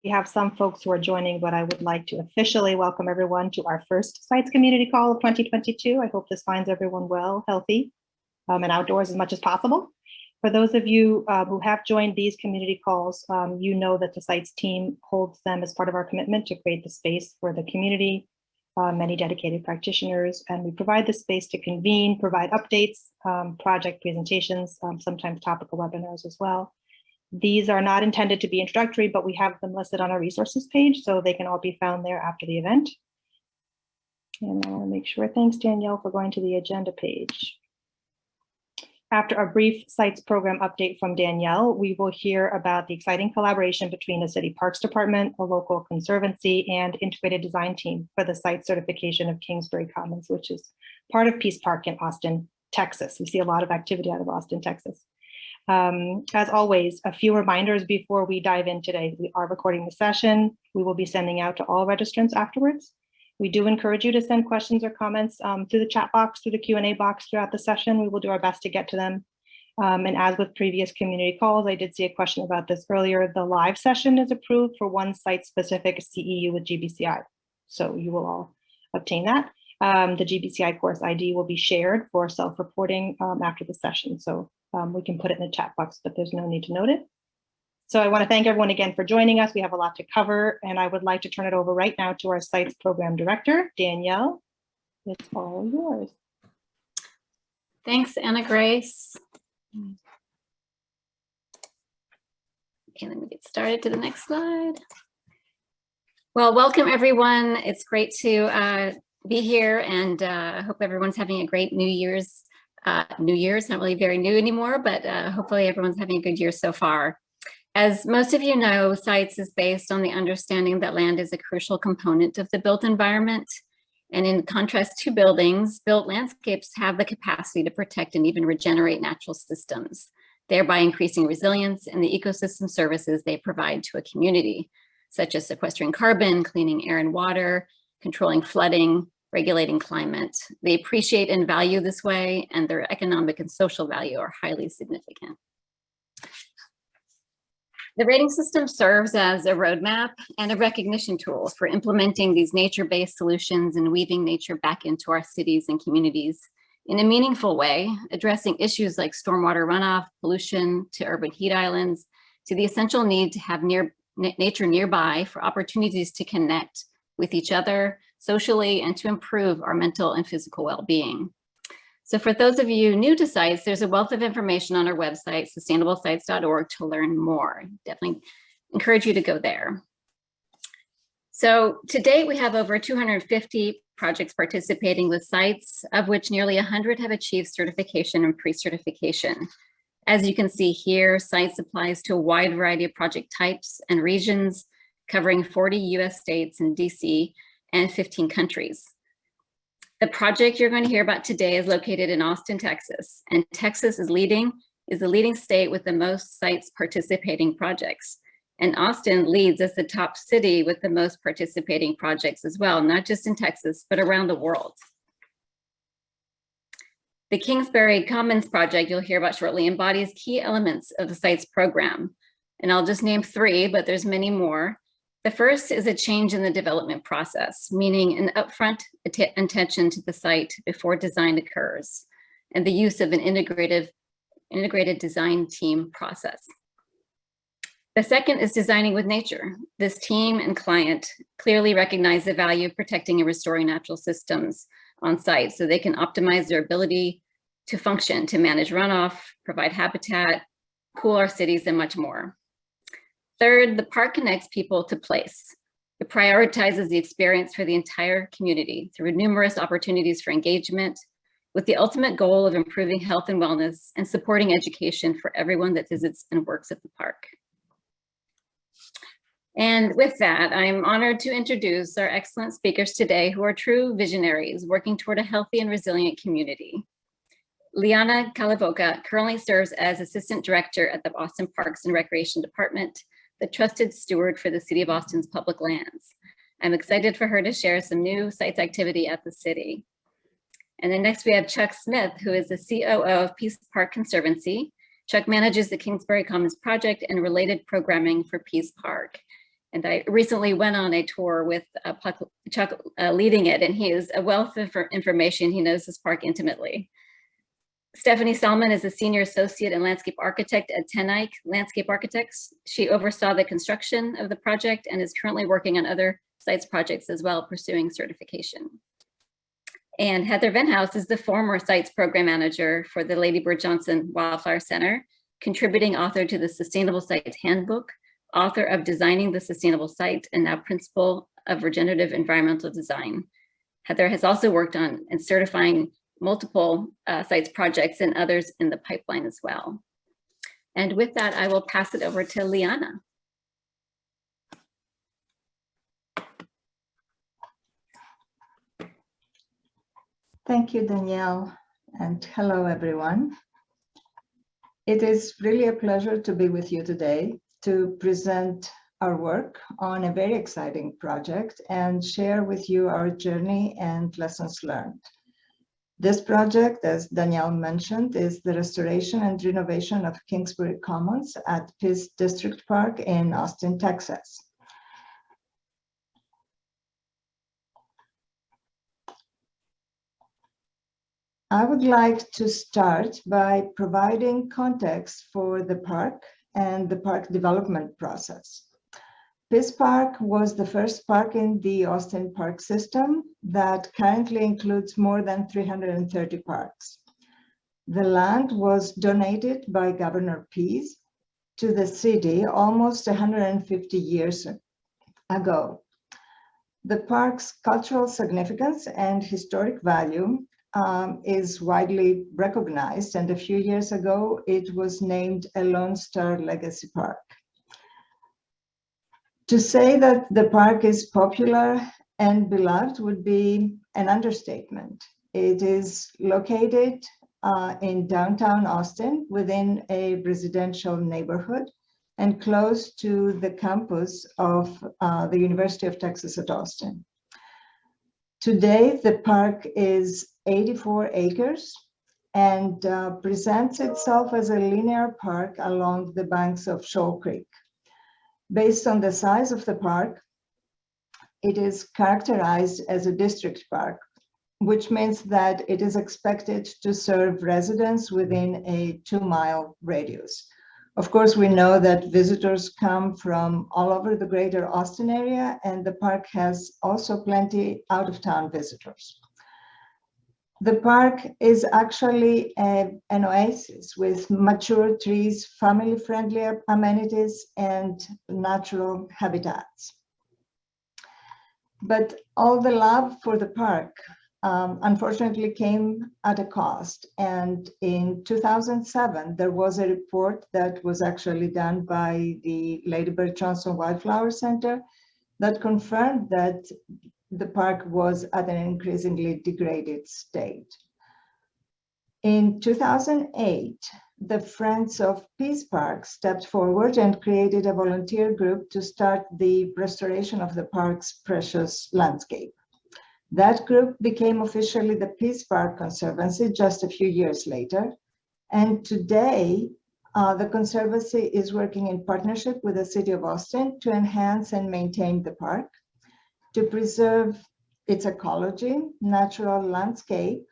We have some folks who are joining, but I would like to officially welcome everyone to our first Sites Community Call of 2022. I hope this finds everyone well, healthy, and outdoors as much as possible. For those of you who have joined these community calls, you know that the Sites team holds them as part of our commitment to create the space for the community, many dedicated practitioners, and we provide the space to convene, provide updates, project presentations, sometimes topical webinars as well. These are not intended to be introductory, but we have them listed on our resources page, so they can all be found there after the event. And I want to make sure, thanks Danielle for going to the agenda page. After a brief Sites program update from Danielle, we will hear about the exciting collaboration between the City Parks Department, a local conservancy, and integrated design team for the site certification of Kingsbury Commons, which is part of Pease Park in Austin, Texas. We see a lot of activity out of Austin, Texas. As always, a few reminders before we dive in today. We are recording the session. We will be sending out to all registrants afterwards. We do encourage you to send questions or comments through the chat box, through the Q&A box throughout the session. We will do our best to get to them. And as with previous community calls, I did see a question about this earlier. The live session is approved for one site-specific CEU with GBCI. So you will all obtain that. The GBCI course ID will be shared for self-reporting after the session. So we can put it in the chat box, but there's no need to note it. So I want to thank everyone again for joining us. We have a lot to cover, and I would like to turn it over right now to our Sites Program Director, Danielle. It's all yours. Thanks, Anna Grace. Okay, let me get started to the next slide. Well, welcome everyone. It's great to be here, and I hope everyone's having a great New Year's. New Year's, not really very new anymore, but hopefully everyone's having a good year so far. As most of you know, Sites is based on the understanding that land is a crucial component of the built environment. And in contrast to buildings, built landscapes have the capacity to protect and even regenerate natural systems, thereby increasing resilience in the ecosystem services they provide to a community, such as sequestering carbon, cleaning air and water, controlling flooding, regulating climate. They appreciate and value this way, and their economic and social value are highly significant. The rating system serves as a roadmap and a recognition tool for implementing these nature-based solutions and weaving nature back into our cities and communities in a meaningful way, addressing issues like stormwater runoff, pollution, to urban heat islands, to the essential need to have nature nearby for opportunities to connect with each other socially and to improve our mental and physical well-being. So for those of you new to Sites, there's a wealth of information on our website, sustainablesites.org, to learn more. Definitely encourage you to go there. So to date, we have over 250 projects participating with Sites, of which nearly 100 have achieved certification and pre-certification. As you can see here, Sites applies to a wide variety of project types and regions, covering 40 US states and DC and 15 countries. The project you're going to hear about today is located in Austin, Texas, and Texas is the leading state with the most Sites participating projects. And Austin leads as the top city with the most participating projects as well, not just in Texas, but around the world. The Kingsbury Commons project you'll hear about shortly embodies key elements of the Sites program. And I'll just name 3, but there's many more. The first is a change in the development process, meaning an upfront attention to the site before design occurs, and the use of an integrated design team process. The second is designing with nature. This team and client clearly recognize the value of protecting and restoring natural systems on site so they can optimize their ability to function, to manage runoff, provide habitat, cool our cities, and much more. Third, the park connects people to place. It prioritizes the experience for the entire community through numerous opportunities for engagement, with the ultimate goal of improving health and wellness and supporting education for everyone that visits and works at the park. And with that, I'm honored to introduce our excellent speakers today who are true visionaries working toward a healthy and resilient community. Liana Kallivoka currently serves as Assistant Director at the Austin Parks and Recreation Department, the trusted steward for the City of Austin's public lands. I'm excited for her to share some new Sites activity at the city. And then next we have Chuck Smith, who is the COO of Pease Park Conservancy. Chuck manages the Kingsbury Commons project and related programming for Pease Park. And I recently went on a tour with Chuck leading it, and he is a wealth of information. He knows this park intimately. Stephanie Salman is a senior associate and landscape architect at Eyck Landscape Architects. She oversaw the construction of the project and is currently working on other sites projects as well, pursuing certification. And Heather Venhaus is the former sites program manager for the Lady Bird Johnson Wildflower Center, contributing author to the Sustainable Sites Handbook, author of Designing the Sustainable Site, and now principal of Regenerative Environmental Design. Heather has also worked on and certifying multiple sites projects and others in the pipeline as well. And with that, I will pass it over to Liana. Thank you, Danielle, and hello, everyone. It is really a pleasure to be with you today to present our work on a very exciting project and share with you our journey and lessons learned. This project, as Danielle mentioned, is the restoration and renovation of Kingsbury Commons at Pease District Park in Austin, Texas. I would like to start by providing context for the park and the park development process. Pease Park was the first park in the Austin Park system that currently includes more than 330 parks. The land was donated by Governor Pease to the city almost 150 years ago. The park's cultural significance and historic value is widely recognized, and a few years ago it was named a Lone Star Legacy Park. To say that the park is popular and beloved would be an understatement. It is located in downtown Austin within a residential neighborhood and close to the campus of the University of Texas at Austin. Today, the park is 84 acres and presents itself as a linear park along the banks of Shoal Creek. Based on the size of the park, it is characterized as a district park, which means that it is expected to serve residents within a 2-mile radius. Of course, we know that visitors come from all over the greater Austin area, and the park has also plenty out-of-town visitors. The park is actually an oasis with mature trees, family-friendly amenities, and natural habitats. But all the love for the park unfortunately came at a cost. And in 2007, there was a report that was actually done by the Lady Bird Johnson Wildflower Center that confirmed that the park was at an increasingly degraded state. In 2008, the Friends of Pease Park stepped forward and created a volunteer group to start the restoration of the park's precious landscape. That group became officially the Pease Park Conservancy just a few years later. And today, the Conservancy is working in partnership with the City of Austin to enhance and maintain the park, to preserve its ecology, natural landscape,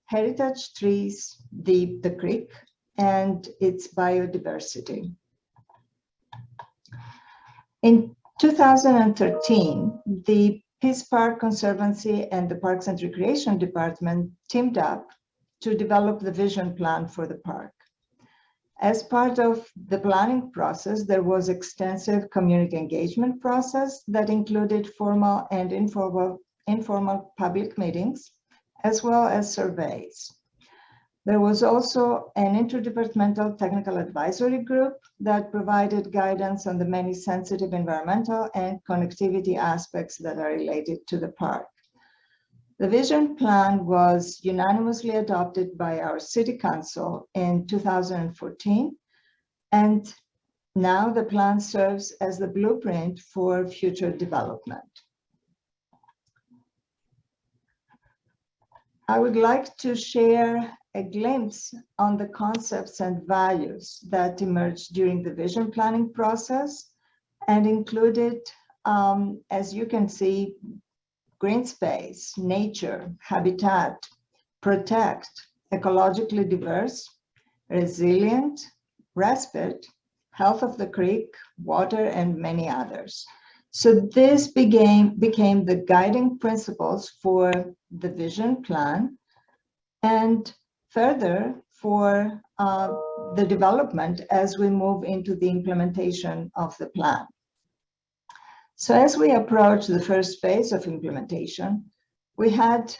heritage trees, the creek, and its biodiversity. In 2013, the Pease Park Conservancy and the Parks and Recreation Department teamed up to develop the vision plan for the park. As part of the planning process, there was extensive community engagement process that included formal and informal public meetings, as well as surveys. There was also an interdepartmental technical advisory group that provided guidance on the many sensitive environmental and connectivity aspects that are related to the park. The vision plan was unanimously adopted by our City Council in 2014, and now the plan serves as the blueprint for future development. I would like to share a glimpse on the concepts and values that emerged during the vision planning process and included, as you can see, green space, nature, habitat, protect, ecologically diverse, resilient, respite, health of the creek, water, and many others. So this became the guiding principles for the vision plan, and further for the development as we move into the implementation of the plan. So as we approach the first phase of implementation, we had,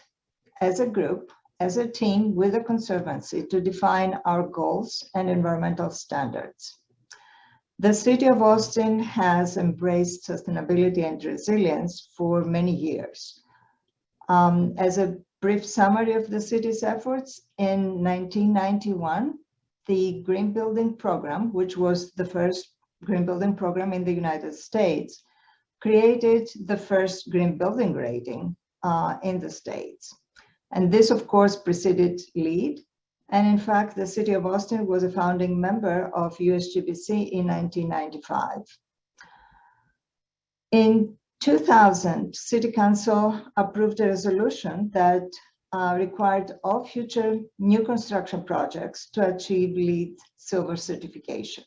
as a group, as a team with the Conservancy, to define our goals and environmental standards. The City of Austin has embraced sustainability and resilience for many years. As a brief summary of the city's efforts, in 1991, the Green Building Program, which was the first green building program in the United States, created the first green building rating in the States. And this, of course, preceded LEED. And in fact, the City of Austin was a founding member of USGBC in 1995. In 2000, City Council approved a resolution that required all future new construction projects to achieve LEED Silver certification.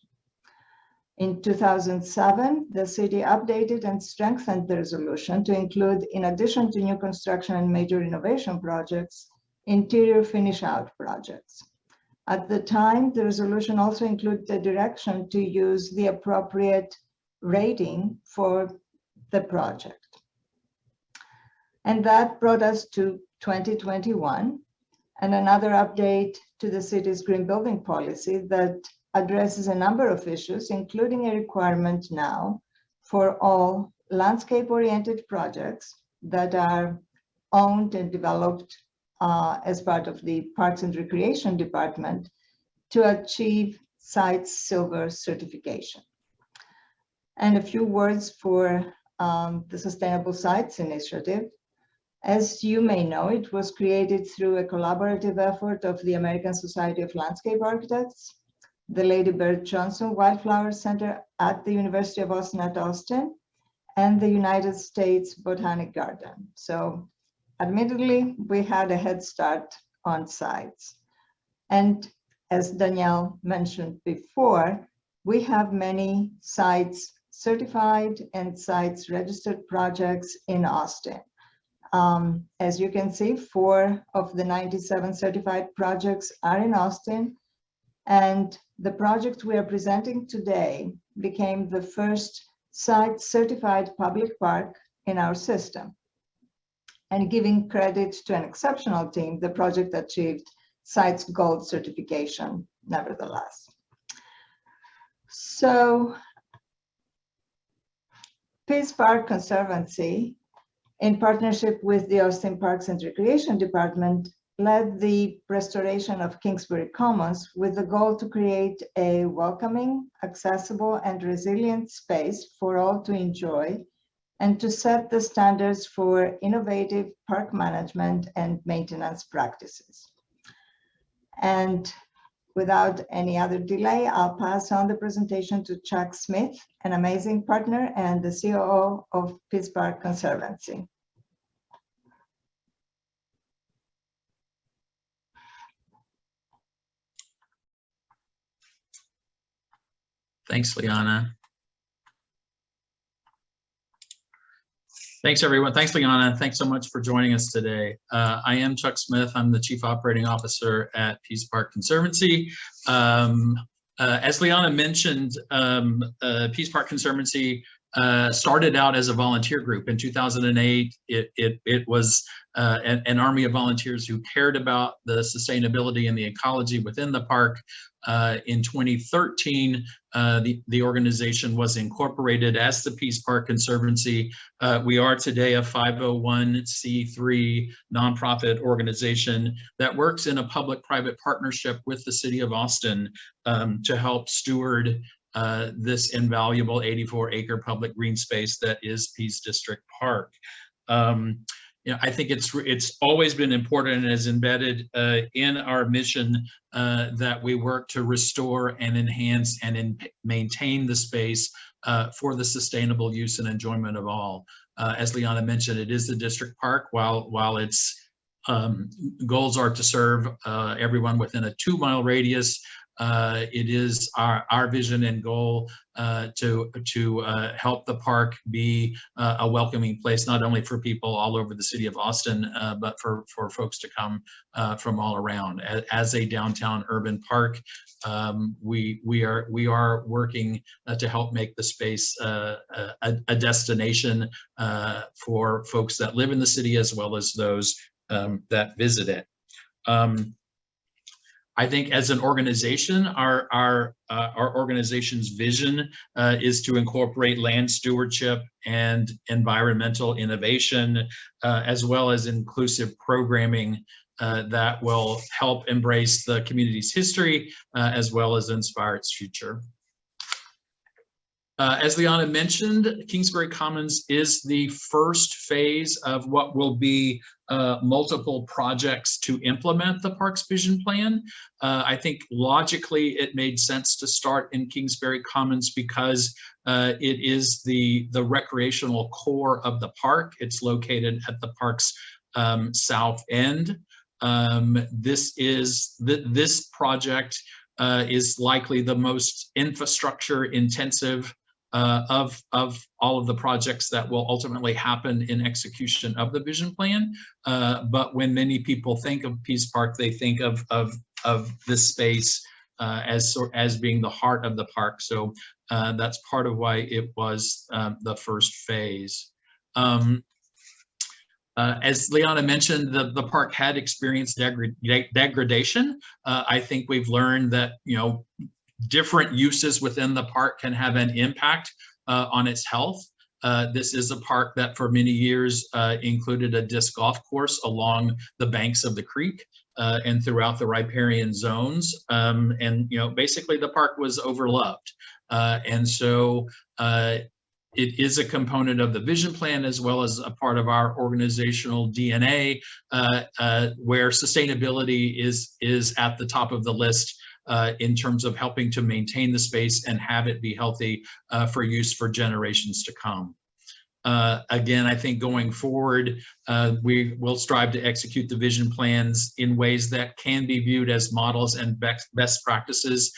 In 2007, the city updated and strengthened the resolution to include, in addition to new construction and major renovation projects, interior finish out projects. At the time, the resolution also included a direction to use the appropriate rating for the project. And that brought us to 2021, and another update to the city's green building policy that addresses a number of issues, including a requirement now for all landscape-oriented projects that are owned and developed as part of the Parks and Recreation Department to achieve Site Silver certification. And a few words for the Sustainable Sites Initiative. As you may know, it was created through a collaborative effort of the American Society of Landscape Architects, the Lady Bird Johnson Wildflower Center at the University of Austin at Austin, and the United States Botanic Garden. So admittedly, we had a head start on sites. And as Danielle mentioned before, we have many sites certified and sites registered projects in Austin. As you can see, 4 of the 97 certified projects are in Austin, and the project we are presenting today became the first site certified public park in our system. And giving credit to an exceptional team, the project achieved Sites Gold certification, nevertheless. So, Pease Park Conservancy, in partnership with the Austin Parks and Recreation Department, led the restoration of Kingsbury Commons with the goal to create a welcoming, accessible, and resilient space for all to enjoy, and to set the standards for innovative park management and maintenance practices. And without any other delay, I'll pass on the presentation to Chuck Smith, an amazing partner and the COO of Pease Park Conservancy. Thanks, Liana. Thanks, everyone. Thanks, Liana. Thanks so much for joining us today. I am Chuck Smith. I'm the Chief Operating Officer at Pease Park Conservancy. As Liana mentioned, Pease Park Conservancy started out as a volunteer group. In 2008, it was an army of volunteers who cared about the sustainability and the ecology within the park. In 2013, the organization was incorporated as the Pease Park Conservancy. We are today a 501c3 nonprofit organization that works in a public-private partnership with the City of Austin to help steward this invaluable 84-acre public green space that is Pease District Park. I think it's always been important and is embedded in our mission that we work to restore and enhance and maintain the space for the sustainable use and enjoyment of all. As Liana mentioned, it is the district park. While its goals are to serve everyone within a 2-mile radius, it is our vision and goal to help the park be a welcoming place, not only for people all over the city of Austin, but for folks to come from all around. As a downtown urban park, we are working to help make the space a destination for folks that live in the city, as well as those that visit it. I think as an organization, our organization's vision is to incorporate land stewardship and environmental innovation, as well as inclusive programming that will help embrace the community's history, as well as inspire its future. As Liana mentioned, Kingsbury Commons is the first phase of what will be multiple projects to implement the park's vision plan. I think logically it made sense to start in Kingsbury Commons because it is the recreational core of the park. It's located at the park's south end. This project is likely the most infrastructure intensive of all of the projects that will ultimately happen in execution of the vision plan. But when many people think of Pease Park, they think of this space as being the heart of the park. So that's part of why it was the first phase. As Liana mentioned, the park had experienced degradation. I think we've learned that, different uses within the park can have an impact on its health. This is a park that for many years included a disc golf course along the banks of the creek and throughout the riparian zones. Basically the park was overloved. And so it is a component of the vision plan, as well as a part of our organizational DNA, where sustainability is at the top of the list in terms of helping to maintain the space and have it be healthy for use for generations to come. Again, I think going forward, we will strive to execute the vision plans in ways that can be viewed as models and best practices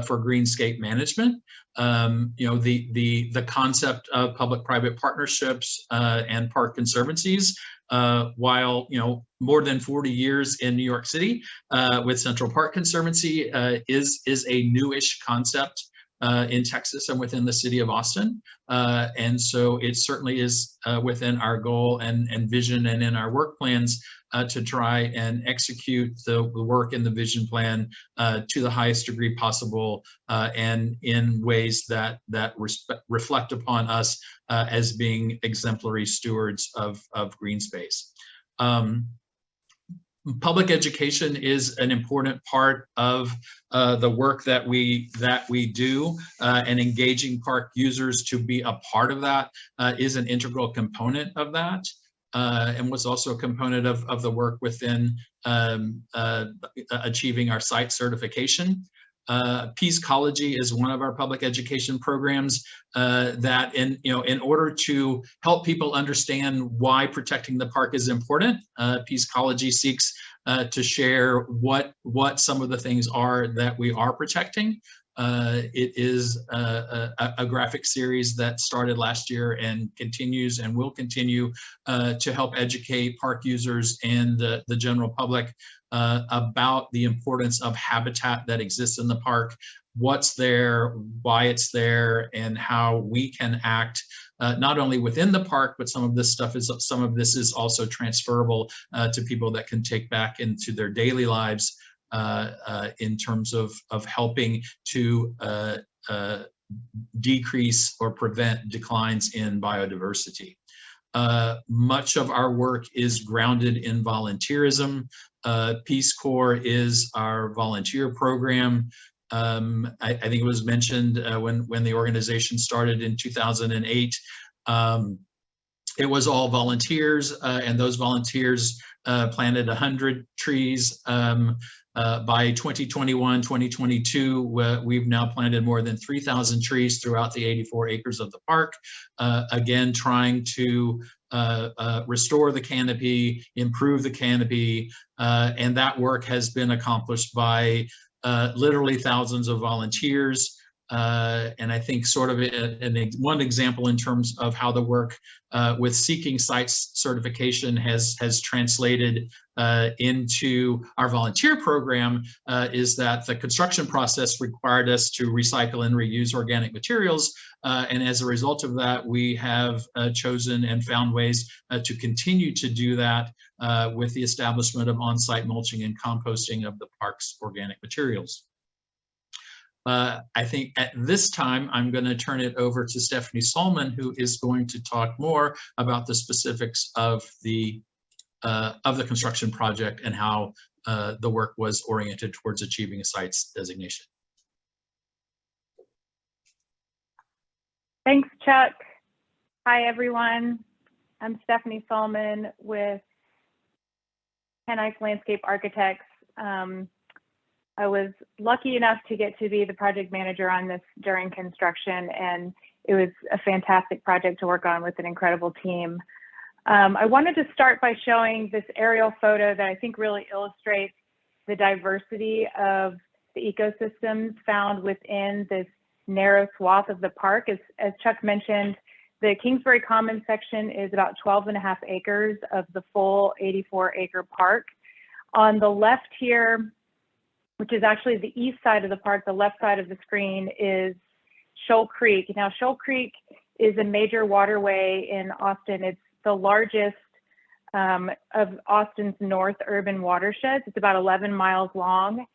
for greenscape management. The concept of public-private partnerships and park conservancies, while more than 40 years in New York City with Central Park Conservancy, is a newish concept in Texas and within the city of Austin. And so it certainly is within our goal and vision and in our work plans to try and execute the work in the vision plan to the highest degree possible and in ways that reflect upon us as being exemplary stewards of green space. Public education is an important part of the work that we do, and engaging park users to be a part of that is an integral component of that, and was also a component of the work within achieving our site certification. Pease Ecology is one of our public education programs that in order to help people understand why protecting the park is important, Pease Ecology seeks to share what some of the things are that we are protecting. It is a graphic series that started last year and continues and will continue to help educate park users and the general public about the importance of habitat that exists in the park, what's there, why it's there, and how we can act not only within the park, but some of this is also transferable to people that can take back into their daily lives in terms of helping to decrease or prevent declines in biodiversity. Much of our work is grounded in volunteerism. Peace Corps is our volunteer program. I think it was mentioned when the organization started in 2008. It was all volunteers, and those volunteers planted 100 trees By 2021, 2022, we've now planted more than 3,000 trees throughout the 84 acres of the park, again, trying to restore the canopy, improve the canopy, and that work has been accomplished by literally thousands of volunteers. And I think sort of one example in terms of how the work with seeking sites certification has translated into our volunteer program is that the construction process required us to recycle and reuse organic materials. And as a result of that, we have chosen and found ways to continue to do that with the establishment of on-site mulching and composting of the park's organic materials. I think at this time, I'm going to turn it over to Stephanie Saulmon, who is going to talk more about the specifics of the construction project and how the work was oriented towards achieving a sites designation. Thanks, Chuck. Hi, everyone. I'm Stephanie Saulmon with Eyck Landscape Architects. I was lucky enough to get to be the project manager on this during construction, and it was a fantastic project to work on with an incredible team. I wanted to start by showing this aerial photo that I think really illustrates the diversity of the ecosystems found within this narrow swath of the park. As Chuck mentioned, the Kingsbury Commons section is about 12.5 acres of the full 84-acre park. On the left here, which is actually the east side of the park, the left side of the screen is Shoal Creek. Now, Shoal Creek is a major waterway in Austin. It's the largest of Austin's north urban watersheds. It's about 11 miles long,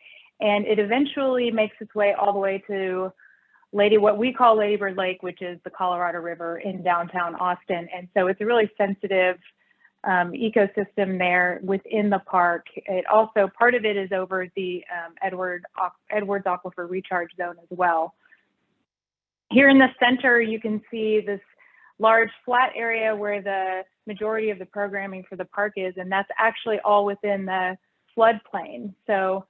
and it eventually makes its way all the way to what we call Lady Bird Lake, which is the Colorado River in downtown Austin. And so it's a really sensitive ecosystem there within the park. It also, part of it is over the Edwards Aquifer Recharge Zone as well. Here in the center, you can see this large flat area where the majority of the programming for the park is, and that's actually all within the floodplain. So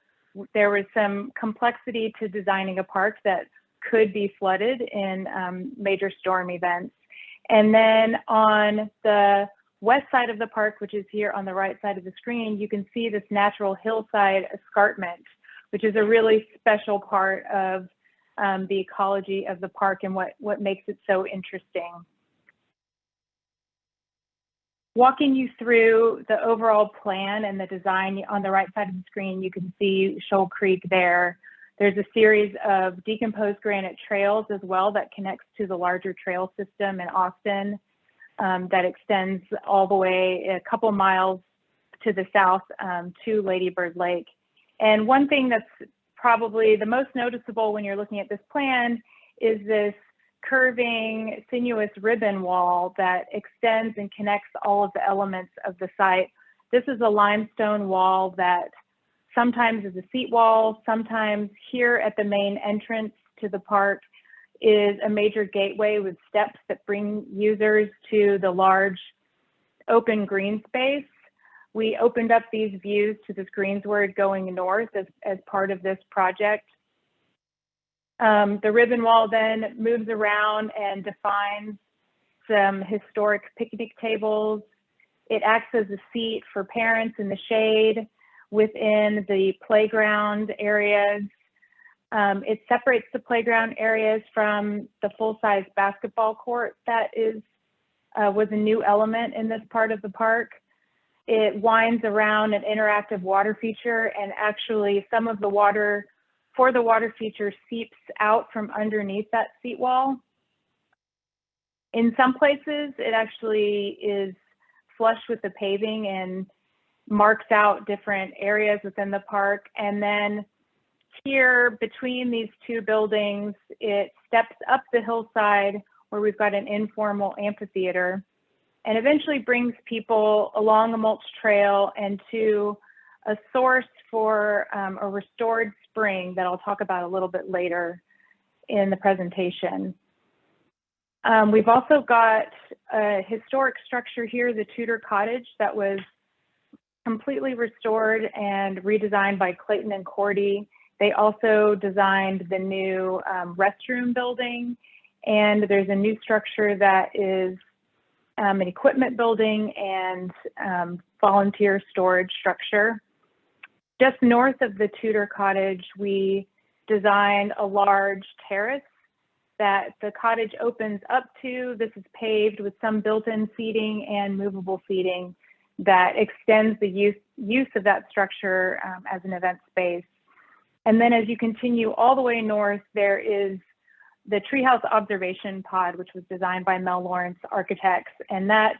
there was some complexity to designing a park that could be flooded in major storm events. And then on the west side of the park, which is here on the right side of the screen, you can see this natural hillside escarpment, which is a really special part of the ecology of the park and what makes it so interesting. Walking you through the overall plan and the design, on the right side of the screen, you can see Shoal Creek there. There's a series of decomposed granite trails as well that connects to the larger trail system in Austin. That extends all the way a couple miles to the south to Lady Bird Lake. And one thing that's probably the most noticeable when you're looking at this plan is this curving, sinuous ribbon wall that extends and connects all of the elements of the site. This is a limestone wall that sometimes is a seat wall, sometimes here at the main entrance to the park is a major gateway with steps that bring users to the large open green space. We opened up these views to this greensward going north as part of this project. The ribbon wall then moves around and defines some historic picnic tables. It acts as a seat for parents in the shade within the playground areas. It separates the playground areas from the full-size basketball court that was a new element in this part of the park. It winds around an interactive water feature, and actually some of the water for the water feature seeps out from underneath that seat wall. In some places, it actually is flush with the paving and marks out different areas within the park. And then here between these two buildings, it steps up the hillside where we've got an informal amphitheater and eventually brings people along a mulch trail and to a source for a restored spring that I'll talk about a little bit later in the presentation. We've also got a historic structure here, the Tudor Cottage, that was completely restored and redesigned by Clayton and Cordy. They also designed the new restroom building, and there's a new structure that is an equipment building and volunteer storage structure. Just north of the Tudor Cottage, we designed a large terrace that the cottage opens up to. This is paved with some built-in seating and movable seating that extends the use of that structure as an event space. And then as you continue all the way north, there is the Treehouse Observation Pod, which was designed by Mel Lawrence Architects, and that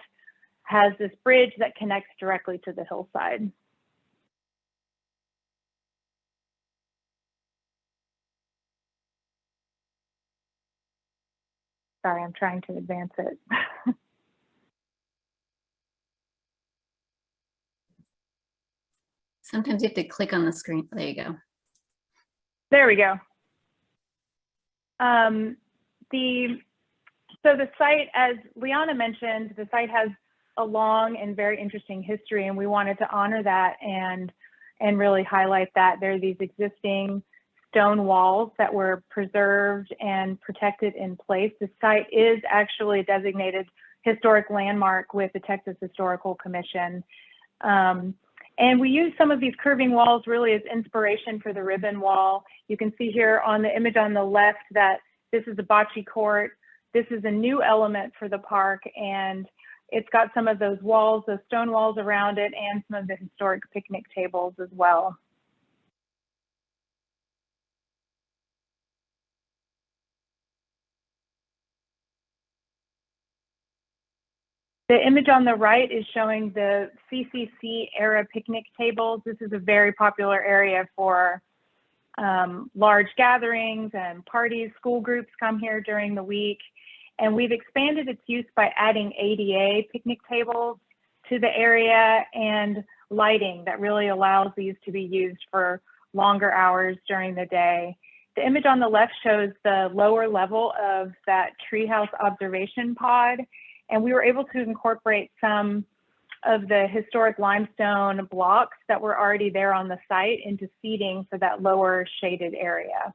has this bridge that connects directly to the hillside. Sorry, I'm trying to advance it. Sometimes you have to click on the screen. There you go. There we go. So the site, as Liana mentioned, the site has a long and very interesting history, and we wanted to honor that and really highlight that. There are these existing stone walls that were preserved and protected in place. The site is actually a designated historic landmark with the Texas Historical Commission. And we use some of these curving walls really as inspiration for the ribbon wall. You can see here on the image on the left that this is a bocce court. This is a new element for the park, and it's got some of those walls, those stone walls around it, and some of the historic picnic tables as well. The image on the right is showing the CCC era picnic tables. This is a very popular area for large gatherings and parties. School groups come here during the week. And we've expanded its use by adding ADA picnic tables to the area and lighting that really allows these to be used for longer hours during the day. The image on the left shows the lower level of that Treehouse Observation Pod. And we were able to incorporate some of the historic limestone blocks that were already there on the site into seating for that lower shaded area.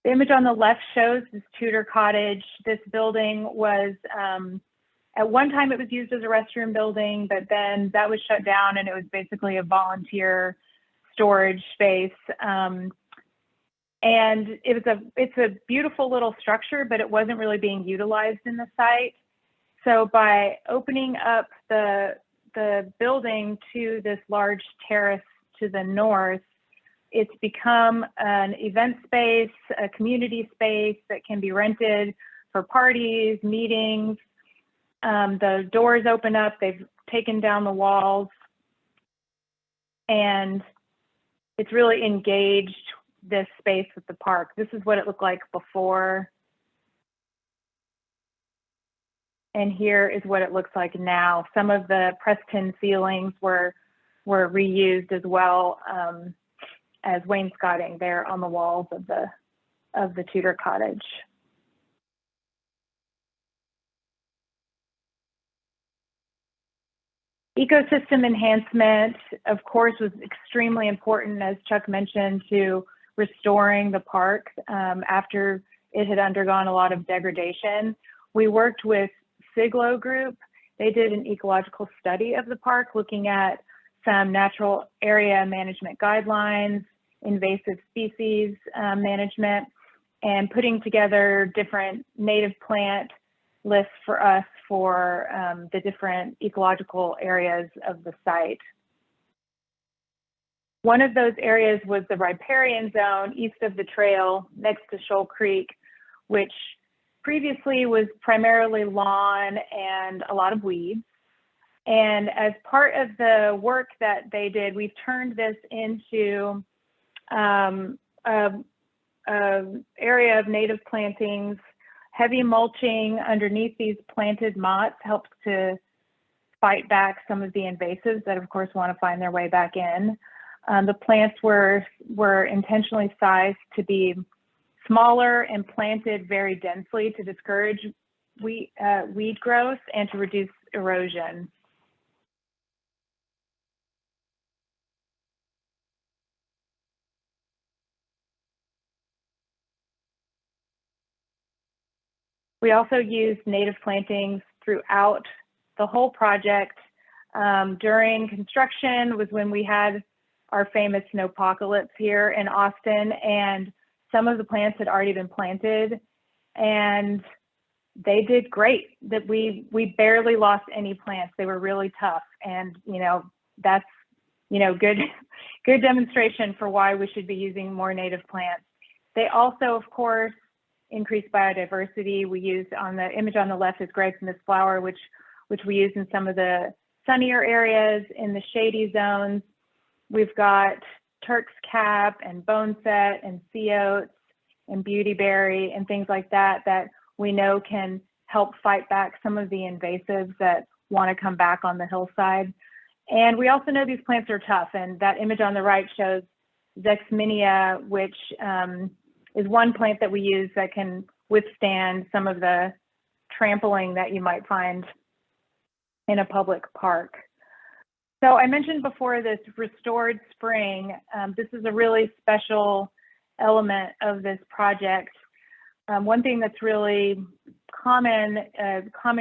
The image on the left shows this Tudor Cottage. This building was, at one time it was used as a restroom building, but then that was shut down and it was basically a volunteer storage space. And it's a beautiful little structure, but it wasn't really being utilized in the site. So by opening up the building to this large terrace to the north, it's become an event space, a community space that can be rented for parties, meetings. The doors open up, they've taken down the walls, and it's really engaged this space with the park. This is what it looked like before. And here is what it looks like now. Some of the press tin ceilings were reused as well as wainscoting there on the walls of the Tudor Cottage. Ecosystem enhancement, of course, was extremely important, as Chuck mentioned, to restoring the park after it had undergone a lot of degradation. We worked with Siglo Group. They did an ecological study of the park, looking at some natural area management guidelines, invasive species management, and putting together different native plant lists for us for the different ecological areas of the site. One of those areas was the riparian zone east of the trail next to Shoal Creek, which previously was primarily lawn and a lot of weeds. And as part of the work that they did, we've turned this into an area of native plantings. Heavy mulching underneath these planted mottes helps to fight back some of the invasives that, of course, want to find their way back in. The plants were intentionally sized to be smaller and planted very densely to discourage weed growth and to reduce erosion. We also used native plantings throughout the whole project. During construction was when we had our famous snowpocalypse here in Austin, and some of the plants had already been planted, and they did great. That we barely lost any plants. They were really tough, and that's good demonstration for why we should be using more native plants. They also, of course, increase biodiversity. We used, on the image on the left is Greg's Mist flower, which we use in some of the sunnier areas. In the shady zones, we've got Turk's cap and boneset and sea oats and beautyberry and things like that that we know can help fight back some of the invasives that want to come back on the hillside. And we also know these plants are tough, and that image on the right shows Zexminia, which is one plant that we use that can withstand some of the trampling that you might find in a public park. So I mentioned before this restored spring. This is a really special element of this project. One thing that's really common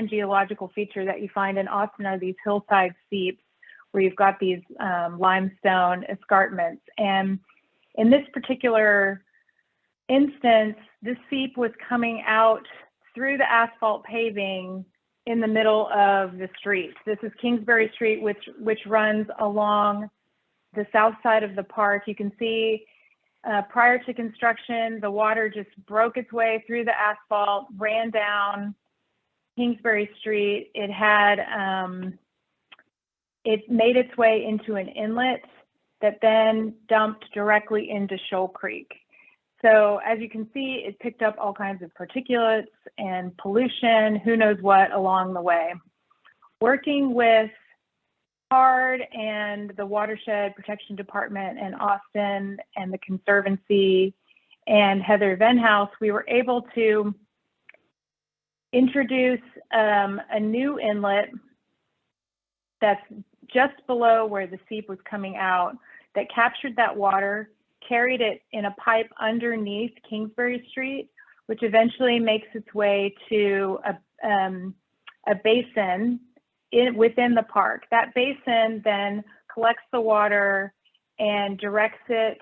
geological feature that you find in Austin are these hillside seeps, where you've got these limestone escarpments. And in this particular instance, this seep was coming out through the asphalt paving in the middle of the street. This is Kingsbury Street, which runs along the south side of the park. You can see prior to construction, the water just broke its way through the asphalt, ran down Kingsbury Street. It had, it made its way into an inlet that then dumped directly into Shoal Creek. So as you can see, it picked up all kinds of particulates and pollution, who knows what, along the way. Working with HARD and the Watershed Protection Department in Austin and the Conservancy and Heather Venhaus, we were able to introduce a new inlet that's just below where the seep was coming out that captured that water, carried it in a pipe underneath Kingsbury Street, which eventually makes its way to a basin within the park. That basin then collects the water and directs it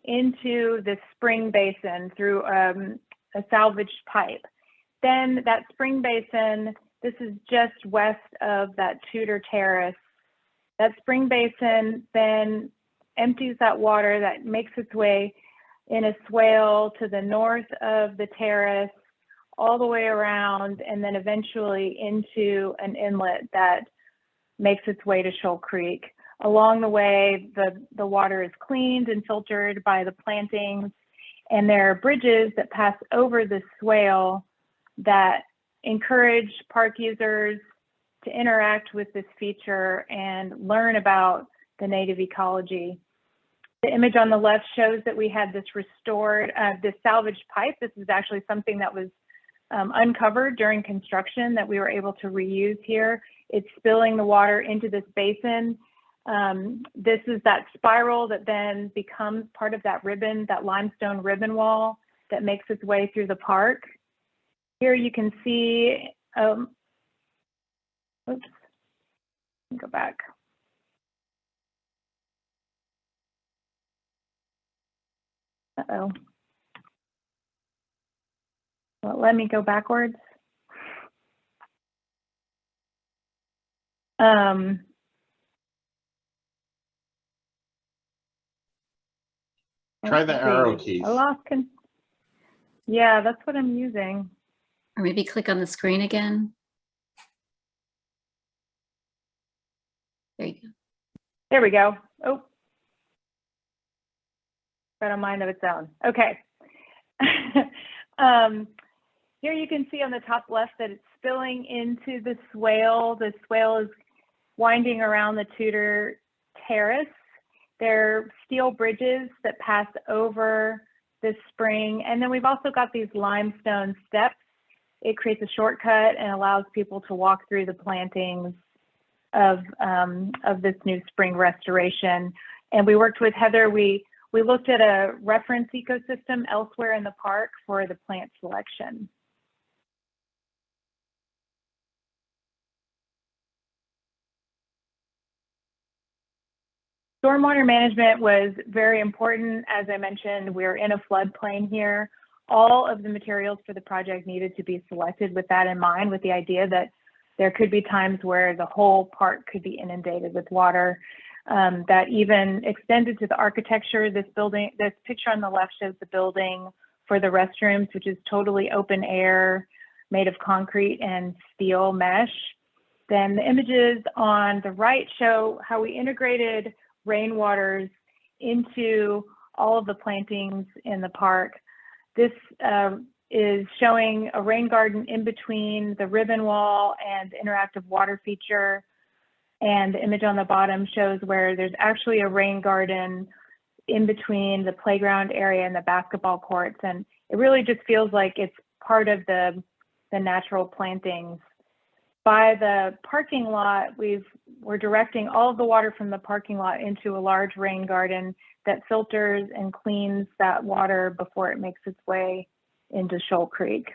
into the spring basin through a salvaged pipe. Then that spring basin, this is just west of that Tudor terrace. That spring basin then empties that water that makes its way in a swale to the north of the terrace, all the way around, and then eventually into an inlet that makes its way to Shoal Creek. Along the way, the water is cleaned and filtered by the plantings, and there are bridges that pass over the swale that encourage park users to interact with this feature and learn about the native ecology. The image on the left shows that we had this restored, this salvaged pipe. This is actually something that was uncovered during construction that we were able to reuse here. It's spilling the water into this basin. This is that spiral that then becomes part of that ribbon, that limestone ribbon wall that makes its way through the park. Here you can see, oops, go back. Uh-oh. Well, let me go backwards. Try the arrow keys. I lost yeah, that's what I'm using. Or maybe click on the screen again. There you go. There we go. Oh, got a mind of its own. Okay. Here you can see on the top left that it's spilling into the swale. The swale is winding around the Tudor terrace. There are steel bridges that pass over this spring. And then we've also got these limestone steps. It creates a shortcut and allows people to walk through the plantings of this new spring restoration. And we worked with Heather. We looked at a reference ecosystem elsewhere in the park for the plant selection. Stormwater management was very important. As I mentioned, we're in a floodplain here. All of the materials for the project needed to be selected with that in mind, with the idea that there could be times where the whole park could be inundated with water. That even extended to the architecture. This picture on the left shows the building for the restrooms, which is totally open air, made of concrete and steel mesh. Then the images on the right show how we integrated rainwaters into all of the plantings in the park. This is showing a rain garden in between the ribbon wall and the interactive water feature. And the image on the bottom shows where there's actually a rain garden in between the playground area and the basketball courts. And it really just feels like it's part of the natural plantings. By the parking lot, we're directing all of the water from the parking lot into a large rain garden that filters and cleans that water before it makes its way into Shoal Creek.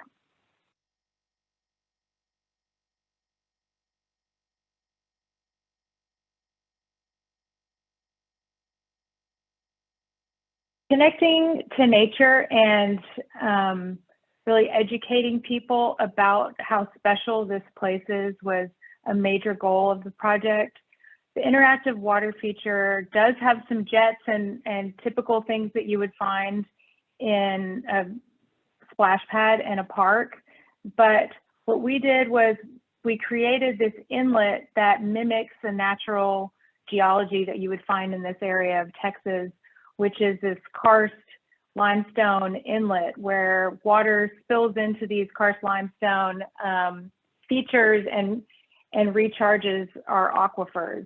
Connecting to nature and really educating people about how special this place is was a major goal of the project. The interactive water feature does have some jets and typical things that you would find in a splash pad in a park. But what we did was we created this inlet that mimics the natural geology that you would find in this area of Texas, which is this karst limestone inlet where water spills into these karst limestone features and recharges our aquifers.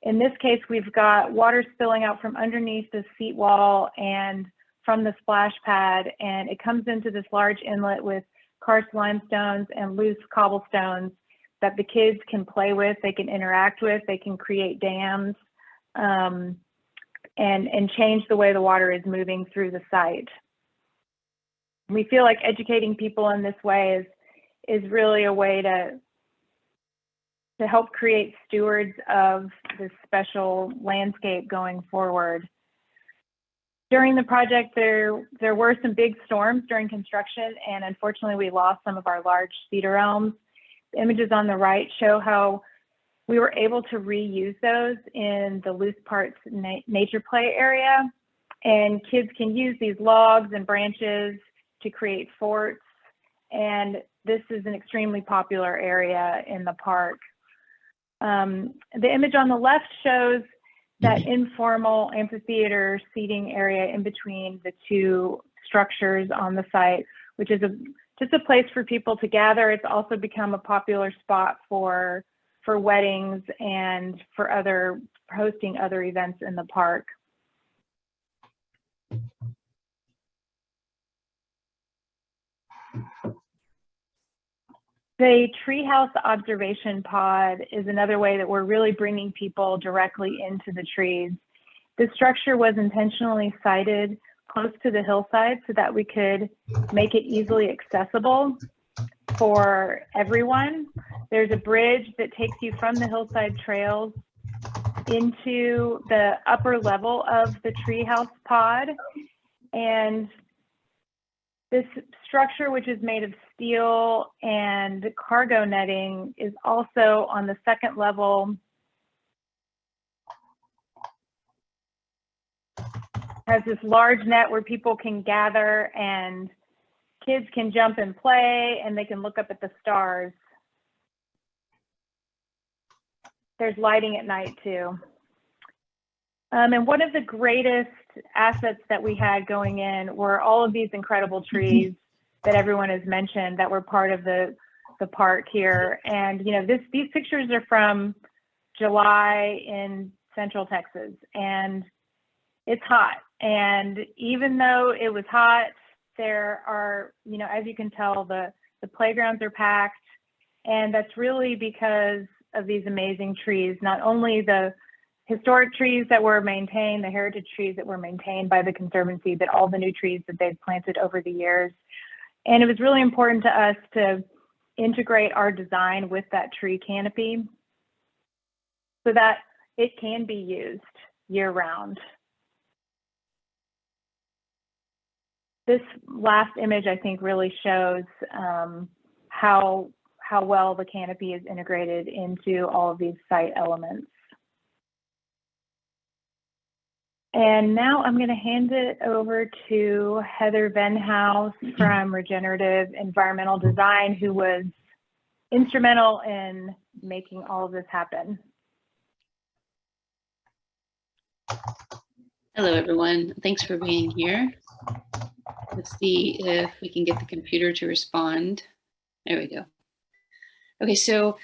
In this case, we've got water spilling out from underneath the seat wall and from the splash pad, and it comes into this large inlet with karst limestones and loose cobblestones that the kids can play with, they can interact with, they can create dams, and change the way the water is moving through the site. We feel like educating people in this way is really a way to help create stewards of this special landscape going forward. During the project, there were some big storms during construction, and unfortunately we lost some of our large cedar elms. The images on the right show how we were able to reuse those in the Loose Parts nature play area, and kids can use these logs and branches to create forts, and this is an extremely popular area in the park. The image on the left shows that informal amphitheater seating area in between the two structures on the site, which is just a place for people to gather. It's also become a popular spot for weddings and for hosting other events in the park. The Treehouse Observation Pod is another way that we're really bringing people directly into the trees. This structure was intentionally sited close to the hillside so that we could make it easily accessible for everyone. There's a bridge that takes you from the hillside trails into the upper level of the Treehouse Pod. And this structure, which is made of steel and cargo netting, is also on the second level. Has this large net where people can gather and kids can jump and play, and they can look up at the stars. There's lighting at night too. And one of the greatest assets that we had going in were all of these incredible trees that everyone has mentioned that were part of the park here. And you know, these pictures are from July in Central Texas, and it's hot. And even though it was hot, there are, you know, as you can tell, the playgrounds are packed, and that's really because of these amazing trees. Not only the historic trees that were maintained, the heritage trees that were maintained by the Conservancy, but all the new trees that they've planted over the years. And it was really important to us to integrate our design with that tree canopy so that it can be used. year round. This last image, I think, really shows how well the canopy is integrated into all of these site elements. And now I'm going to hand it over to Heather Venhaus from Regenerative Environmental Design, who was instrumental in making all of this happen. Hello, everyone. Thanks for being here. Let's see if we can get the computer to respond. There we go. Okay, so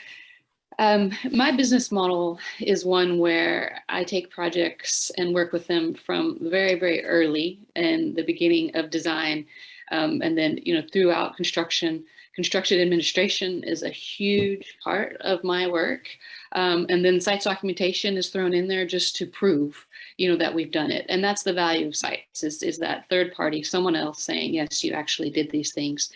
my business model is one where I take projects and work with them from very, very early in the beginning of design, and then throughout construction. Construction administration is a huge part of my work, and then sites documentation is thrown in there just to prove that we've done it. And that's the value of sites, is that third party, someone else saying, yes, you actually did these things.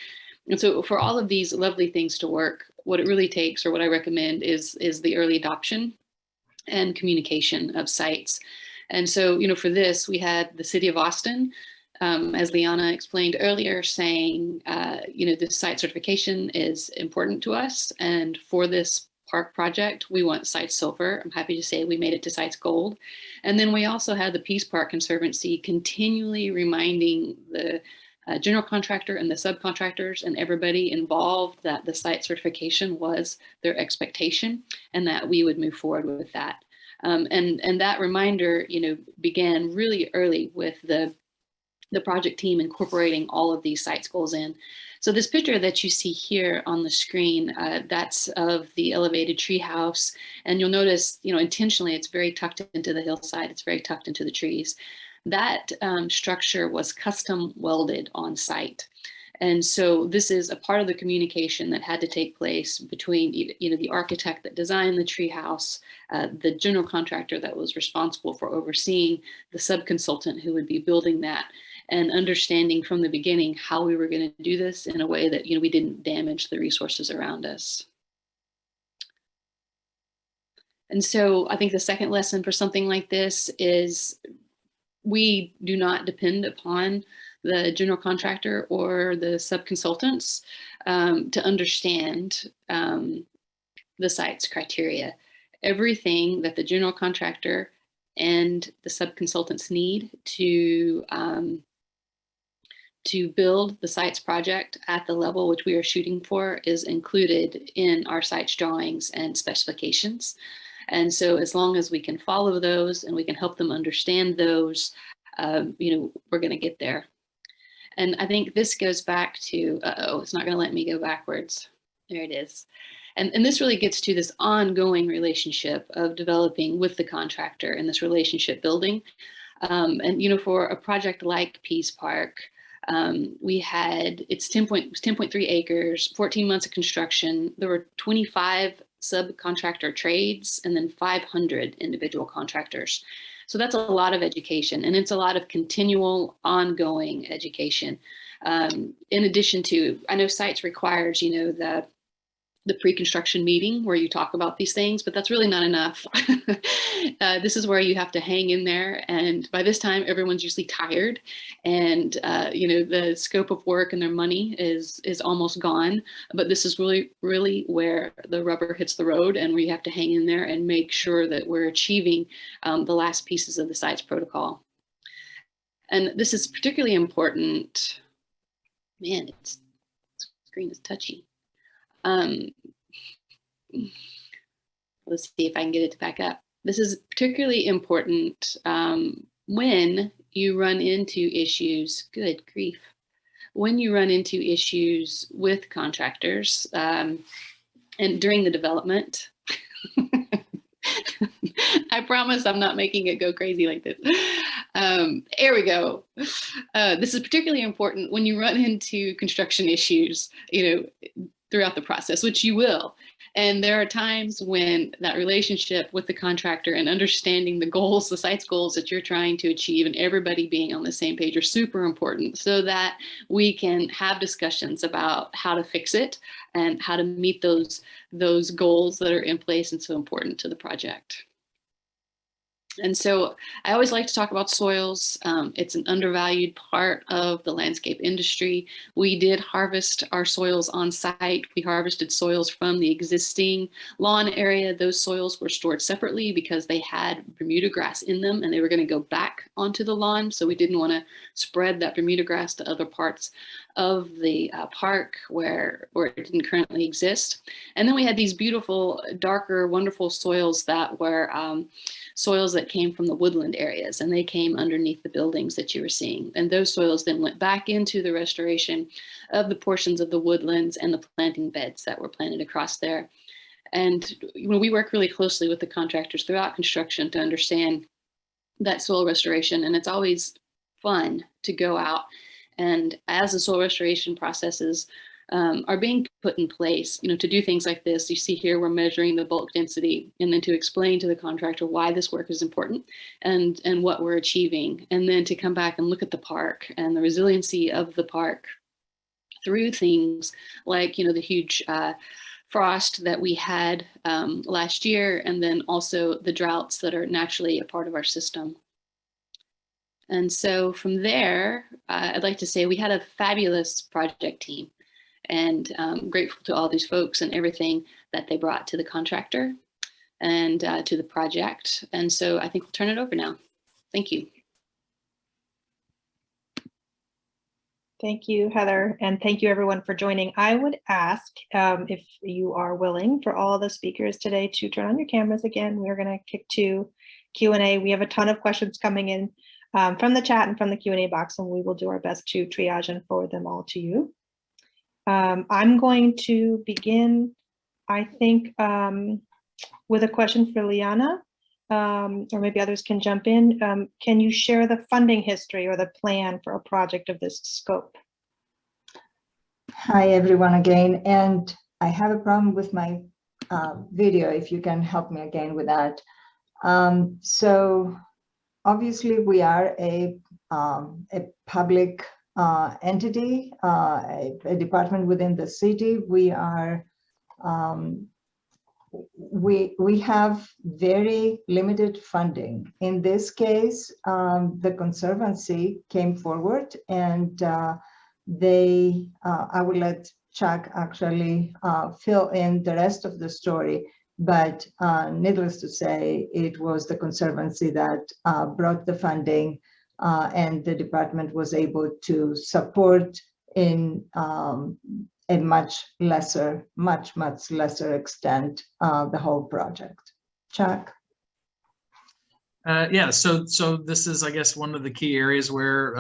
And so for all of these lovely things to work, what it really takes, or what I recommend, is the early adoption and communication of sites. And so, for this, we had the city of Austin, as Liana explained earlier, saying, this site certification is important to us. And for this park project, we want sites silver. I'm happy to say we made it to sites gold. And then we also had the Pease Park Conservancy continually reminding the general contractor and the subcontractors and everybody involved that the site certification was their expectation and that we would move forward with that. And that reminder, began really early with the project team incorporating all of these sites goals in. So this picture that you see here on the screen, that's of the elevated treehouse. And you'll notice, intentionally, it's very tucked into the hillside. It's very tucked into the trees. That structure was custom welded on site. And so this is a part of the communication that had to take place between, the architect that designed the treehouse, the general contractor that was responsible for overseeing, the subconsultant who would be building that, and understanding from the beginning how we were going to do this in a way that, we didn't damage the resources around us. And so I think the second lesson for something like this is we do not depend upon the general contractor or the subconsultants to understand the site's criteria. Everything that the general contractor and the subconsultants need to build the site's project at the level which we are shooting for is included in our site's drawings and specifications. And so as long as we can follow those and we can help them understand those, we're going to get there. And I think this goes back to, it's not going to let me go backwards. There it is. And this really gets to this ongoing relationship of developing with the contractor and this relationship building. And, for a project like Pease Park, we had, it's 10.3 acres, 14 months of construction. There were 25 subcontractor trades and then 500 individual contractors. So that's a lot of education, and it's a lot of continual ongoing education. In addition to, I know sites requires, the pre-construction meeting where you talk about these things, but that's really not enough. This is where you have to hang in there. And by this time, everyone's usually tired, and the scope of work and their money is almost gone. But this is really, really where the rubber hits the road, and where you have to hang in there and make sure that we're achieving the last pieces of the site's protocol. And this is particularly important. Man, the screen is touchy. Let's see if I can get it to back up. This is particularly important when you run into issues, good grief, when you run into issues with contractors and during the development. I promise I'm not making it go crazy like this. There we go. This is particularly important when you run into construction issues, throughout the process, which you will. And there are times when that relationship with the contractor and understanding the goals, the site's goals that you're trying to achieve, and everybody being on the same page are super important, so that we can have discussions about how to fix it and how to meet those goals that are in place and so important to the project. And so I always like to talk about soils. It's an undervalued part of the landscape industry. We did harvest our soils on site. We harvested soils from the existing lawn area. Those soils were stored separately because they had Bermuda grass in them and they were going to go back onto the lawn. So we didn't want to spread that Bermuda grass to other parts of the park where it didn't currently exist. And then we had these beautiful, darker, wonderful soils that were soils that came from the woodland areas, and they came underneath the buildings that you were seeing. And those soils then went back into the restoration of the portions of the woodlands and the planting beds that were planted across there. And we work really closely with the contractors throughout construction to understand that soil restoration, and it's always fun to go out. And as the soil restoration processes are being put in place, to do things like this, you see here, we're measuring the bulk density, and then to explain to the contractor why this work is important and what we're achieving. And then to come back and look at the park and the resiliency of the park through things like, the huge frost that we had last year, and then also the droughts that are naturally a part of our system. And so from there, I'd like to say we had a fabulous project team, and I'm grateful to all these folks and everything that they brought to the contractor and to the project. And so I think we'll turn it over now. Thank you. Thank you, Heather, and thank you everyone for joining. I would ask if you are willing for all the speakers today to turn on your cameras again. We're going to kick to Q&A. We have a ton of questions coming in from the chat and from the Q&A box, and we will do our best to triage and forward them all to you. I'm going to begin, I think, with a question for Liana, or maybe others can jump in. Can you share the funding history or the plan for a project of this scope? Hi, everyone, again. And I have a problem with my video, if you can help me again with that. So obviously, we are a public entity, a department within the city. We are we have very limited funding. In this case, the Conservancy came forward, and they I will let Chuck actually fill in the rest of the story. But needless to say, it was the Conservancy that brought the funding, and the department was able to support in a much lesser extent the whole project. Chuck? Yeah, so this is, I guess, one of the key areas where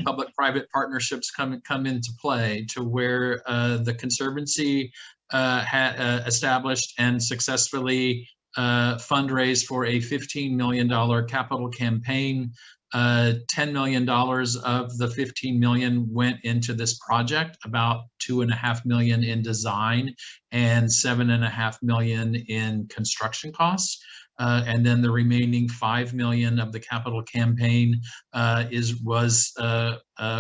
public-private partnerships come into play, to where the Conservancy had established and successfully fundraised for a $15 million capital campaign. $10 million of the $15 million went into this project, about $2.5 million in design and $7.5 million in construction costs. And then the remaining $5 million of the capital campaign was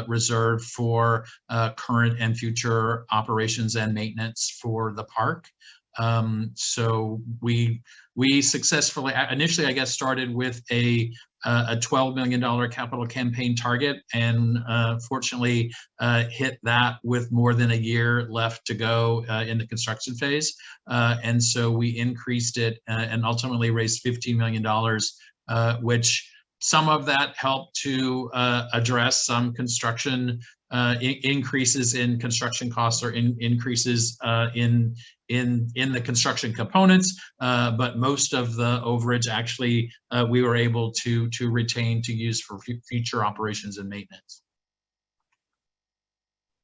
reserved for current and future operations and maintenance for the park. So we successfully, initially, I guess, started with a $12 million capital campaign target, and fortunately hit that with more than a year left to go in the construction phase. And so we increased it and ultimately raised $15 million, which some of that helped to address some construction increases in construction costs, or increases in the construction components, but most of the overage actually we were able to retain to use for future operations and maintenance.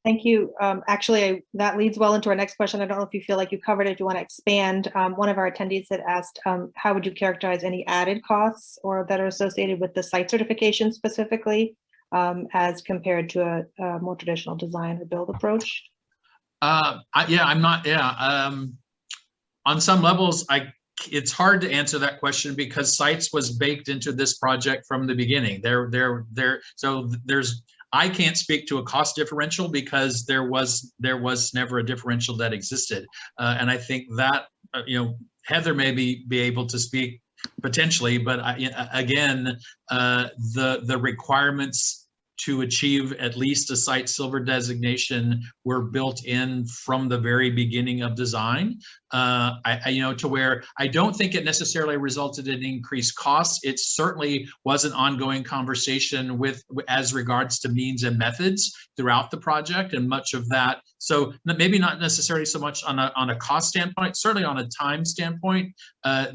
Thank you. Actually, that leads well into our next question. I don't know if you feel like you covered it, if you want to expand. One of our attendees had asked, how would you characterize any added costs or that are associated with the site certification specifically, as compared to a more traditional design or build approach? On some levels, it's hard to answer that question because sites was baked into this project from the beginning. I can't speak to a cost differential because there was never a differential that existed, and I think that Heather may be able to speak potentially, but again, the requirements to achieve at least a site silver designation were built in from the very beginning of design. To where I don't think it necessarily resulted in increased costs. It certainly was an ongoing conversation as regards to means and methods throughout the project, and much of that. So maybe not necessarily so much on a cost standpoint, certainly on a time standpoint.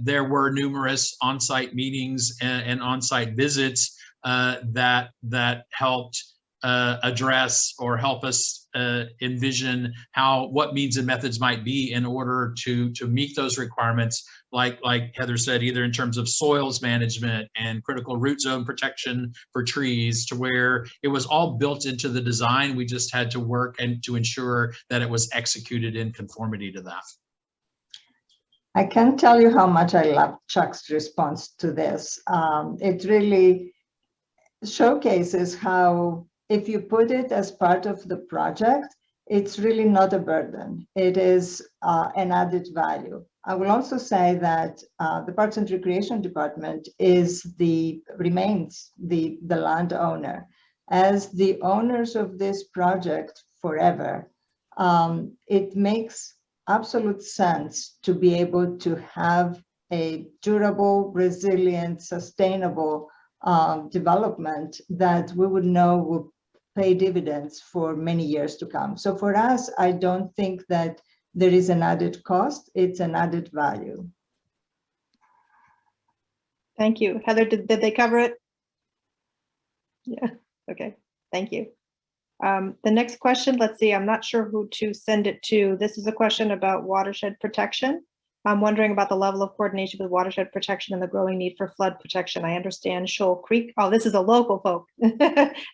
There were numerous on-site meetings and on-site visits that helped address or help us envision what means and methods might be in order to meet those requirements, like Heather said, either in terms of soils management and critical root zone protection for trees, to where it was all built into the design. We just had to work and to ensure that it was executed in conformity to that. I can't tell you how much I love Chuck's response to this. It really showcases how, if you put it as part of the project, it's really not a burden. It is an added value. I will also say that the Parks and Recreation Department remains the landowner. As the owners of this project forever, it makes absolute sense to be able to have a durable, resilient, sustainable development that we would know will pay dividends for many years to come. So for us, I don't think that there is an added cost, it's an added value. Thank you. Heather, did they cover it? Yeah, okay, thank you. The next question, let's see, I'm not sure who to send it to. This is a question about watershed protection. I'm wondering about the level of coordination with watershed protection and the growing need for flood protection. I understand Shoal Creek, this is a local folk,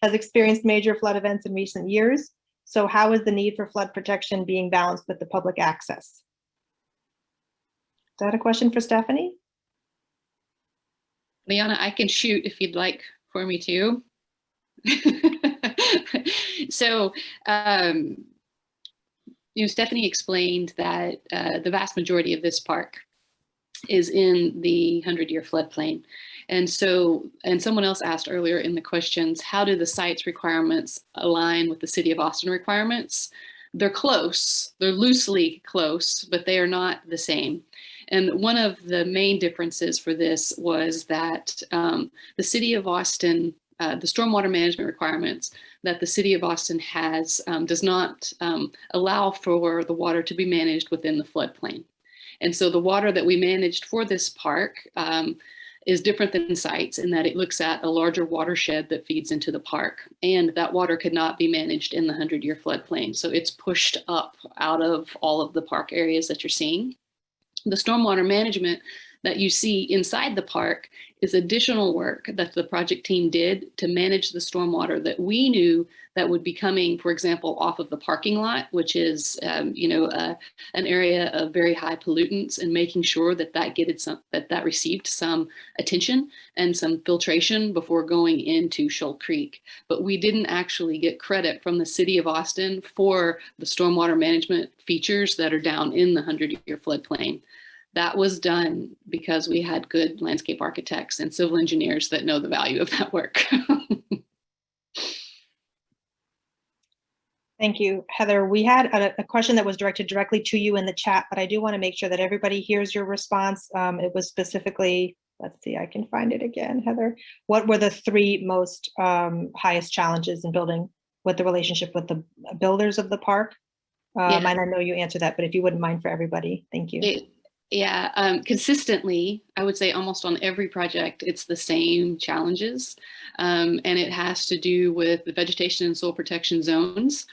has experienced major flood events in recent years. So how is the need for flood protection being balanced with the public access? Is that a question for Stephanie? Liana, I can shoot if you'd like for me to. So, Stephanie explained that the vast majority of this park is in the 100-year floodplain. And someone else asked earlier in the questions, how do the site's requirements align with the City of Austin requirements? They're close, they're loosely close, but they are not the same. And one of the main differences for this was that the City of Austin, the stormwater management requirements that the City of Austin has does not allow for the water to be managed within the floodplain. And so the water that we managed for this park is different than sites in that it looks at a larger watershed that feeds into the park. And that water could not be managed in the 100-year floodplain. So it's pushed up out of all of the park areas that you're seeing. The stormwater management that you see inside the park is additional work that the project team did to manage the stormwater that we knew that would be coming, for example, off of the parking lot, which is, an area of very high pollutants, and making sure that that received some attention and some filtration before going into Shoal Creek. But we didn't actually get credit from the City of Austin for the stormwater management features that are down in the 100-year floodplain. That was done because we had good landscape architects and civil engineers that know the value of that work. Thank you, Heather. We had a question that was directed directly to you in the chat, but I do want to make sure that everybody hears your response. It was specifically, let's see, I can find it again, Heather. What were the three most highest challenges in building with the relationship with the builders of the park? And I know you answered that, but if you wouldn't mind for everybody, thank you. Consistently, I would say almost on every project, it's the same challenges. And it has to do with the vegetation and soil protection zones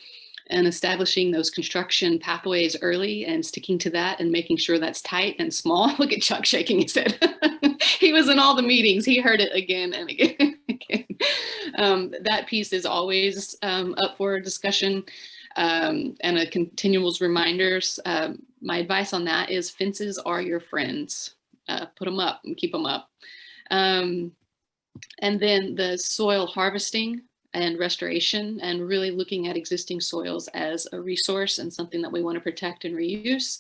and establishing those construction pathways early and sticking to that and making sure that's tight and small. Look at Chuck shaking his head. He was in all the meetings. He heard it again and again and again. That piece is always up for discussion. And a continual reminders. My advice on that is fences are your friends. Put them up and keep them up. And then the soil harvesting and restoration, and really looking at existing soils as a resource and something that we want to protect and reuse.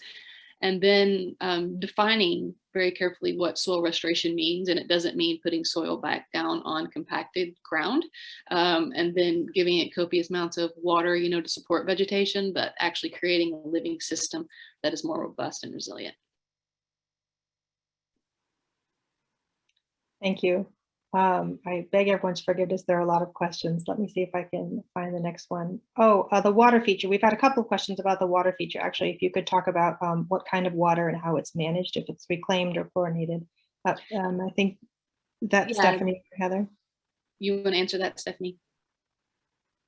and then defining very carefully what soil restoration means. And it doesn't mean putting soil back down on compacted ground, and then giving it copious amounts of water, to support vegetation, but actually creating a living system that is more robust and resilient. Thank you. I beg everyone's forgiveness. There are a lot of questions. Let me see if I can find the next one. Oh, the water feature. We've had a couple of questions about the water feature. Actually, if you could talk about what kind of water and how it's managed, if it's reclaimed or chlorinated. I think that Stephanie or Heather. You want to answer that, Stephanie?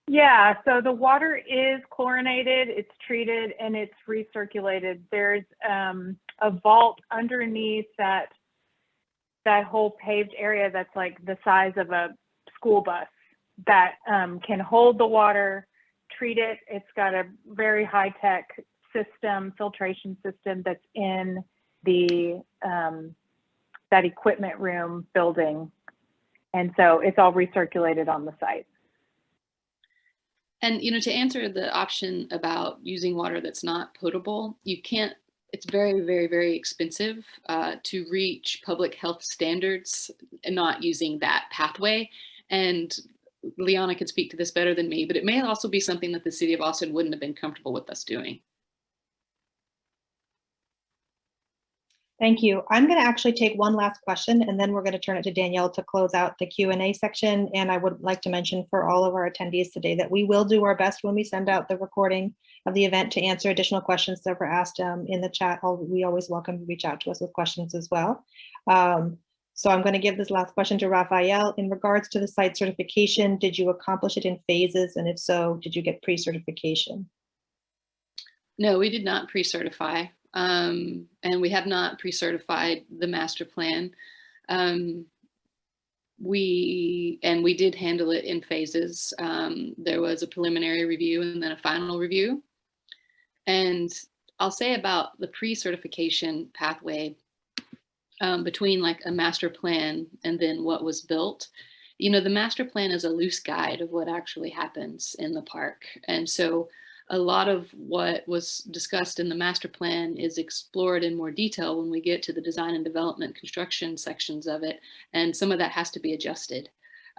Yeah, so the water is chlorinated, it's treated, and it's recirculated. There's a vault underneath that whole paved area that's like the size of a school bus that can hold the water, treat it. It's got a very high-tech system, filtration system that's in the that equipment room building. And so it's all recirculated on the site. And, to answer the option about using water that's not potable, you can't. It's very, very, very expensive to reach public health standards and not using that pathway. And Liana could speak to this better than me, but it may also be something that the city of Austin wouldn't have been comfortable with us doing. Thank you. I'm going to actually take one last question, and then we're going to turn it to Danielle to close out the Q&A section. And I would like to mention for all of our attendees today that we will do our best when we send out the recording of the event to answer additional questions that were asked in the chat. We always welcome you to reach out to us with questions as well. So I'm going to give this last question to Raphael. In regards to the site certification, did you accomplish it in phases? And if so, did you get pre-certification? No, we did not pre-certify. And we have not pre-certified the master plan. We did handle it in phases. There was a preliminary review and then a final review. And I'll say about the pre-certification pathway between like a master plan and then what was built. The master plan is a loose guide of what actually happens in the park. And so a lot of what was discussed in the master plan is explored in more detail when we get to the design and development construction sections of it. And some of that has to be adjusted.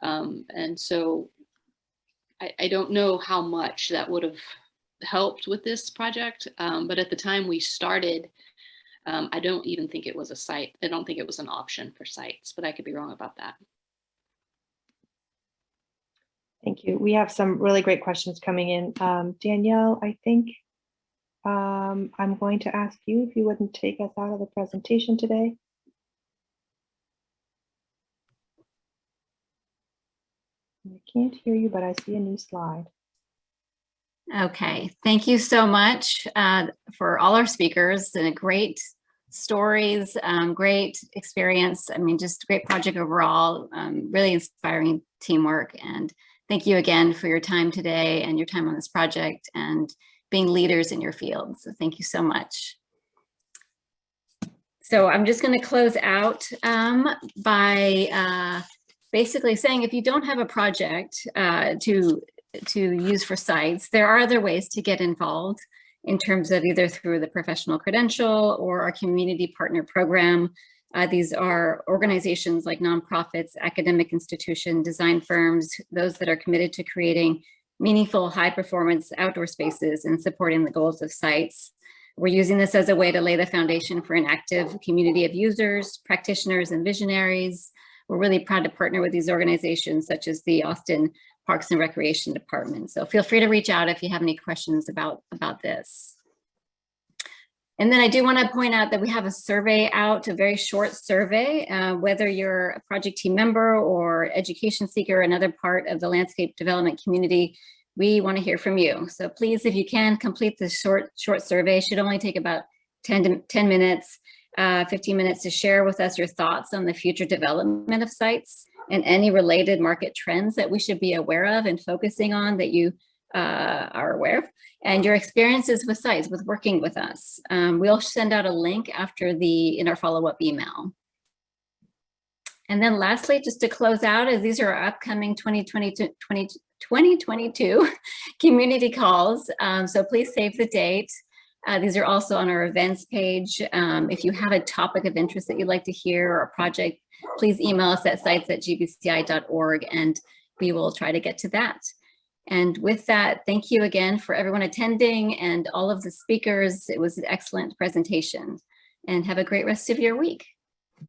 And so I don't know how much that would have helped with this project. But at the time we started, I don't even think it was a site. I don't think it was an option for sites, but I could be wrong about that. Thank you. We have some really great questions coming in. Danielle, I think I'm going to ask you if you wouldn't take us out of the presentation today. I can't hear you, but I see a new slide. Okay, thank you so much for all our speakers and great stories, great experience. I mean, just great project overall, really inspiring teamwork. And thank you again for your time today and your time on this project and being leaders in your field. So thank you so much. So I'm just going to close out by basically saying if you don't have a project to use for sites, there are other ways to get involved in terms of either through the professional credential or our community partner program. These are organizations like nonprofits, academic institutions, design firms, those that are committed to creating meaningful, high performance outdoor spaces and supporting the goals of sites. We're using this as a way to lay the foundation for an active community of users, practitioners, and visionaries. We're really proud to partner with these organizations such as the Austin Parks and Recreation Department. So feel free to reach out if you have any questions about this. And then I do want to point out that we have a survey out, a very short survey, whether you're a project team member or education seeker, another part of the landscape development community, we want to hear from you. So please, if you can, complete this short survey. It should only take about 10 minutes, 15 minutes to share with us your thoughts on the future development of sites and any related market trends that we should be aware of and focusing on that you are aware of, and your experiences with sites, with working with us. We'll send out a link after in our follow-up email. And then lastly, just to close out, as these are our upcoming 2022 community calls, so please save the date. These are also on our events page. If you have a topic of interest that you'd like to hear or a project, please email us at sites@gbci.org and we will try to get to that. And with that, thank you again for everyone attending and all of the speakers. It was an excellent presentation, and have a great rest of your week.